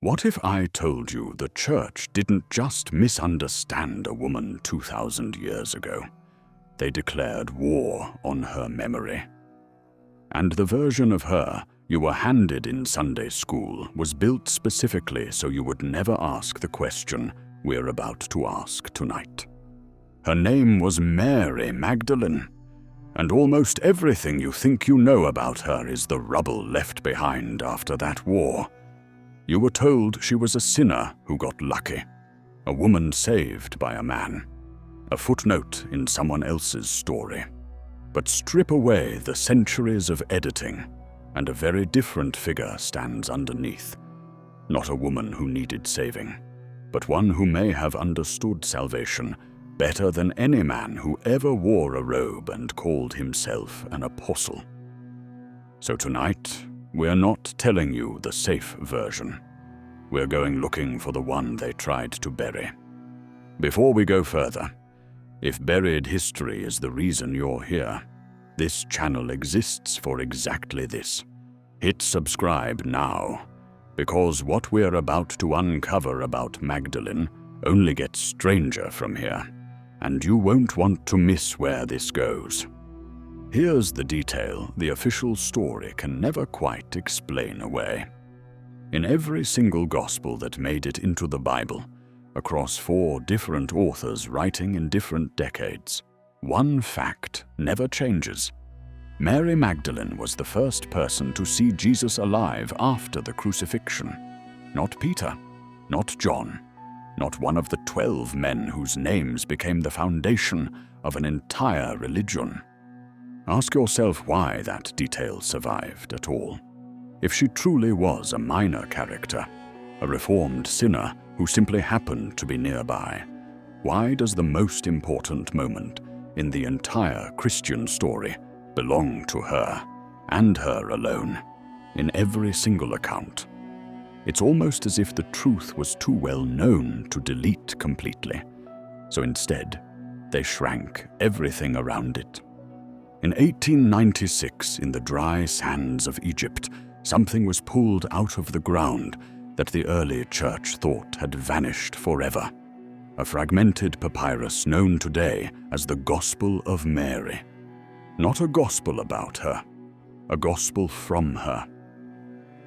What if I told you the church didn't just misunderstand a woman 2,000 years ago? They declared war on her memory. And the version of her you were handed in Sunday school was built specifically so you would never ask the question we're about to ask tonight. Her name was Mary Magdalene, and almost everything you think you know about her is the rubble left behind after that war. You were told she was a sinner who got lucky, a woman saved by a man, a footnote in someone else's story. But strip away the centuries of editing, and a very different figure stands underneath. Not a woman who needed saving, but one who may have understood salvation better than any man who ever wore a robe and called himself an apostle. So tonight, we're not telling you the safe version. We're going looking for the one they tried to bury. Before we go further, if buried history is the reason you're here, this channel exists for exactly this. Hit subscribe now, because what we're about to uncover about Magdalene only gets stranger from here, and you won't want to miss where this goes. Here's the detail the official story can never quite explain away. In every single gospel that made it into the Bible, across 4 different authors writing in different decades, one fact never changes. Mary Magdalene was the first person to see Jesus alive after the crucifixion. Not Peter, not John, not one of the 12 men whose names became the foundation of an entire religion. Ask yourself why that detail survived at all. If she truly was a minor character, a reformed sinner who simply happened to be nearby, why does the most important moment in the entire Christian story belong to her, and her alone, in every single account? It's almost as if the truth was too well known to delete completely, so instead, they shrank everything around it. In 1896, in the dry sands of Egypt, something was pulled out of the ground that the early church thought had vanished forever. A fragmented papyrus known today as the Gospel of Mary. Not a gospel about her, a gospel from her.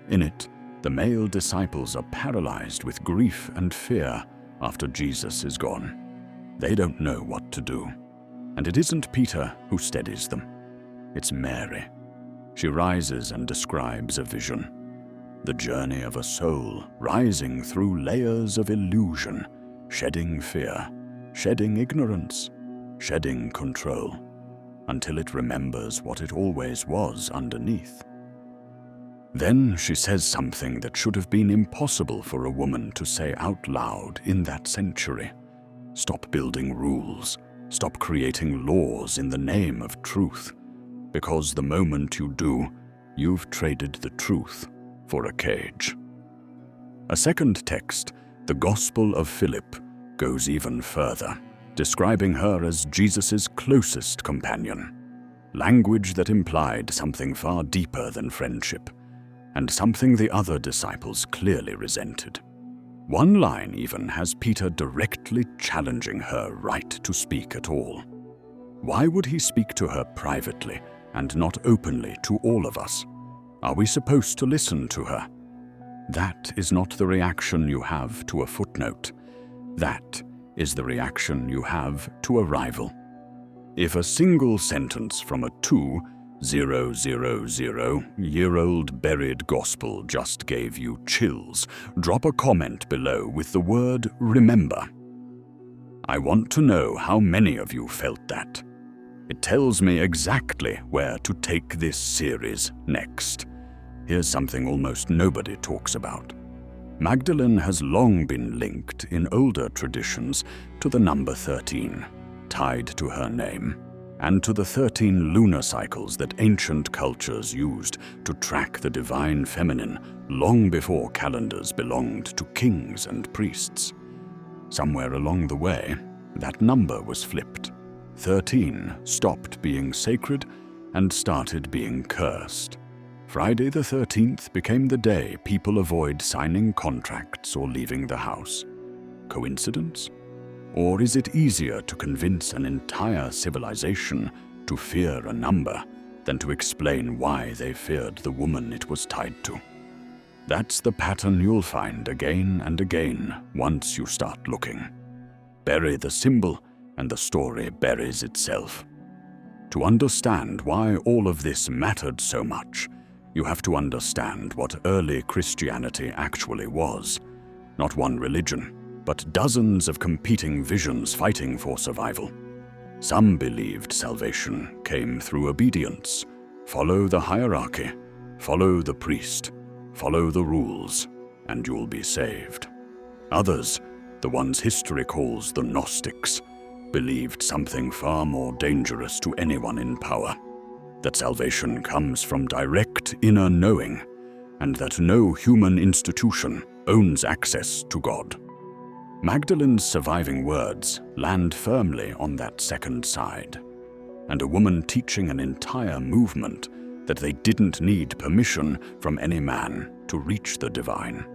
In it, the male disciples are paralyzed with grief and fear after Jesus is gone. They don't know what to do. And it isn't Peter who steadies them. It's Mary. She rises and describes a vision. The journey of a soul rising through layers of illusion, shedding fear, shedding ignorance, shedding control, until it remembers what it always was underneath. Then she says something that should have been impossible for a woman to say out loud in that century. Stop building rules. Stop creating laws in the name of truth, because the moment you do, you've traded the truth for a cage. A second text, the Gospel of Philip, goes even further, describing her as Jesus's closest companion, language that implied something far deeper than friendship, and something the other disciples clearly resented. One line even has Peter directly challenging her right to speak at all. Why would he speak to her privately and not openly to all of us? Are we supposed to listen to her? That is not the reaction you have to a footnote. That is the reaction you have to a rival. If a single sentence from a 2,000-year-old buried gospel just gave you chills, drop a comment below with the word "remember." I want to know how many of you felt that. It tells me exactly where to take this series next. Here's something almost nobody talks about. Magdalene has long been linked in older traditions to the number 13, tied to her name, and to the 13 lunar cycles that ancient cultures used to track the divine feminine long before calendars belonged to kings and priests. Somewhere along the way, that number was flipped. 13 stopped being sacred and started being cursed. Friday the 13th became the day people avoid signing contracts or leaving the house. Coincidence? Or is it easier to convince an entire civilization to fear a number than to explain why they feared the woman it was tied to? That's the pattern you'll find again and again once you start looking. Bury the symbol, and the story buries itself. To understand why all of this mattered so much, you have to understand what early Christianity actually was. Not one religion, but dozens of competing visions fighting for survival. Some believed salvation came through obedience. Follow the hierarchy, follow the priest, follow the rules, and you'll be saved. Others, the ones history calls the Gnostics, believed something far more dangerous to anyone in power. That salvation comes from direct inner knowing, and that no human institution owns access to God. Magdalene's surviving words land firmly on that second side, and a woman teaching an entire movement that they didn't need permission from any man to reach the divine.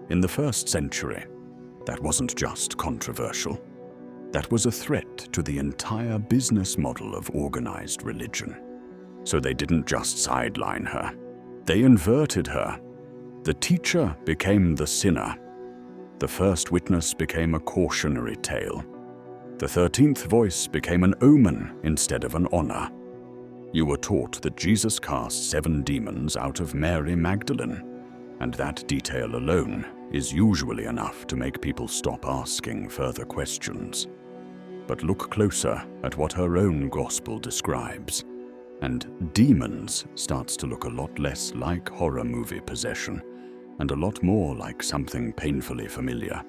In the 1st century, that wasn't just controversial. That was a threat to the entire business model of organized religion. So they didn't just sideline her. They inverted her. The teacher became the sinner. The first witness became a cautionary tale. The 13th voice became an omen instead of an honor. You were taught that Jesus cast 7 demons out of Mary Magdalene, and that detail alone is usually enough to make people stop asking further questions. But look closer at what her own gospel describes, and demons starts to look a lot less like horror movie possession and a lot more like something painfully familiar.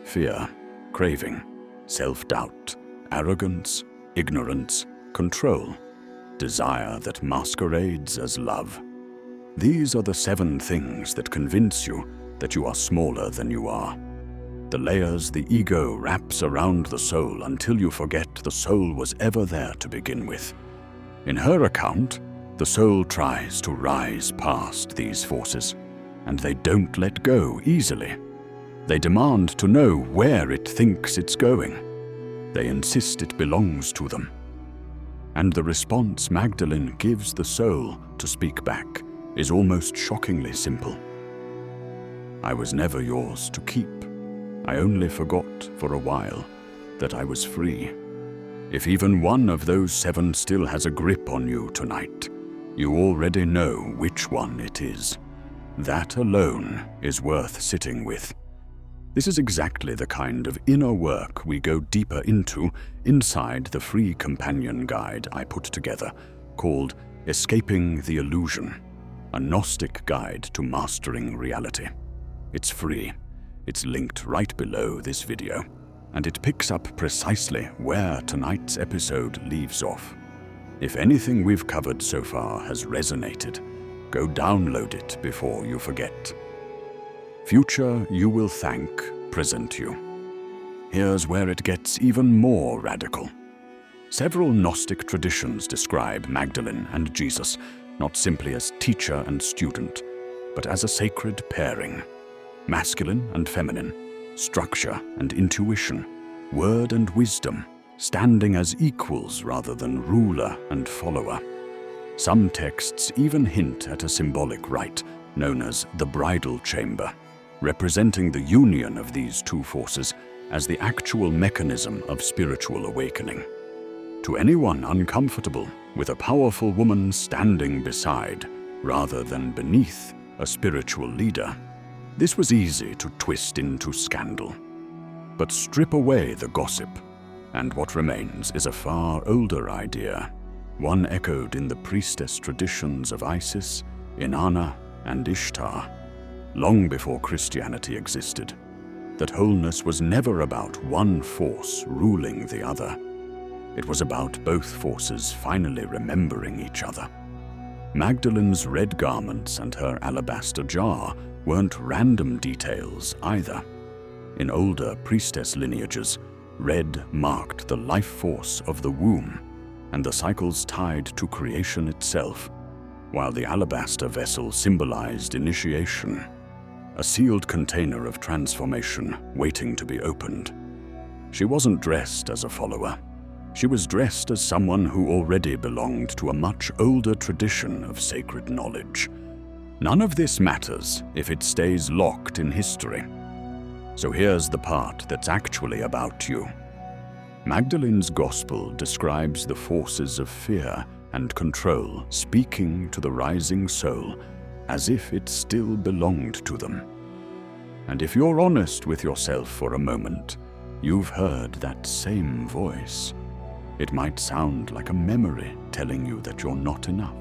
Fear, craving, self-doubt, arrogance, ignorance, control, desire that masquerades as love. These are the 7 things that convince you that you are smaller than you are. The layers the ego wraps around the soul until you forget the soul was ever there to begin with. In her account, the soul tries to rise past these forces, and they don't let go easily. They demand to know where it thinks it's going. They insist it belongs to them. And the response Magdalene gives the soul to speak back is almost shockingly simple. I was never yours to keep. I only forgot for a while that I was free. If even one of those 7 still has a grip on you tonight, you already know which one it is. That alone is worth sitting with. This is exactly the kind of inner work we go deeper into inside the free companion guide I put together, called Escaping the Illusion, a Gnostic guide to mastering reality. It's free. It's linked right below this video, and it picks up precisely where tonight's episode leaves off. If anything we've covered so far has resonated, go download it before you forget. Future you will thank present you. Here's where it gets even more radical. Several Gnostic traditions describe Magdalene and Jesus not simply as teacher and student, but as a sacred pairing. Masculine and feminine, structure and intuition, word and wisdom, standing as equals rather than ruler and follower. Some texts even hint at a symbolic rite known as the bridal chamber, representing the union of these 2 forces as the actual mechanism of spiritual awakening. To anyone uncomfortable with a powerful woman standing beside, rather than beneath, a spiritual leader, this was easy to twist into scandal. But strip away the gossip, and what remains is a far older idea, one echoed in the priestess traditions of Isis, Inanna, and Ishtar, long before Christianity existed, that wholeness was never about one force ruling the other. It was about both forces finally remembering each other. Magdalene's red garments and her alabaster jar weren't random details either. In older priestess lineages, red marked the life force of the womb and the cycles tied to creation itself. while the alabaster vessel symbolized initiation, a sealed container of transformation waiting to be opened. She wasn't dressed as a follower. She was dressed as someone who already belonged to a much older tradition of sacred knowledge. None of this matters if it stays locked in history. So here's the part that's actually about you. Magdalene's Gospel describes the forces of fear and control speaking to the rising soul as if it still belonged to them. And if you're honest with yourself for a moment, you've heard that same voice. It might sound like a memory telling you that you're not enough.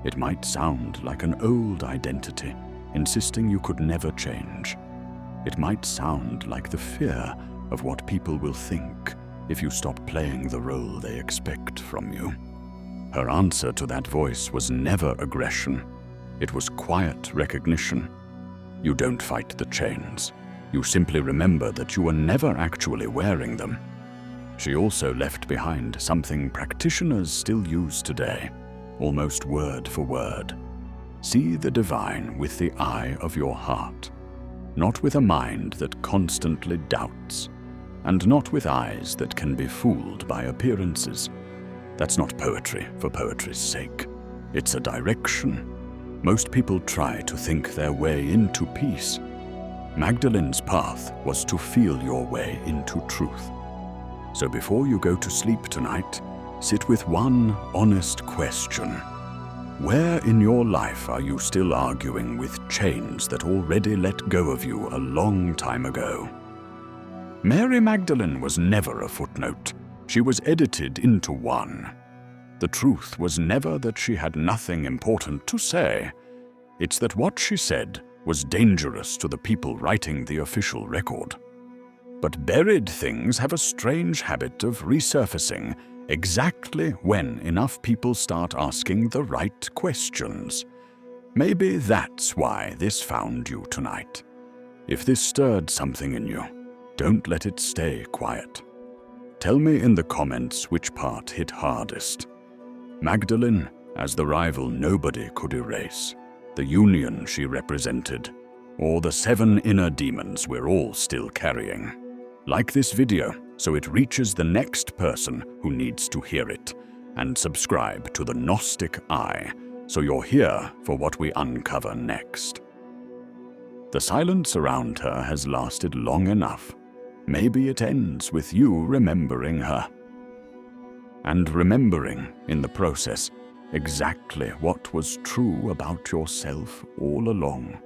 It might sound like an old identity insisting you could never change. It might sound like the fear of what people will think if you stop playing the role they expect from you. Her answer to that voice was never aggression. It was quiet recognition. You don't fight the chains. You simply remember that you were never actually wearing them. She also left behind something practitioners still use today, almost word for word. See the divine with the eye of your heart, not with a mind that constantly doubts, and not with eyes that can be fooled by appearances. That's not poetry for poetry's sake. It's a direction. Most people try to think their way into peace. Magdalene's path was to feel your way into truth. So before you go to sleep tonight, sit with one honest question. Where in your life are you still arguing with chains that already let go of you a long time ago? Mary Magdalene was never a footnote. She was edited into one. The truth was never that she had nothing important to say. It's that what she said was dangerous to the people writing the official record. But buried things have a strange habit of resurfacing exactly when enough people start asking the right questions. Maybe that's why this found you tonight. If this stirred something in you, don't let it stay quiet. Tell me in the comments which part hit hardest. Magdalene as the rival nobody could erase, the union she represented, or the 7 inner demons we're all still carrying. Like this video so it reaches the next person who needs to hear it, and subscribe to the Gnostic Eye so you're here for what we uncover next. The silence around her has lasted long enough. Maybe it ends with you remembering her. And remembering, in the process, exactly what was true about yourself all along.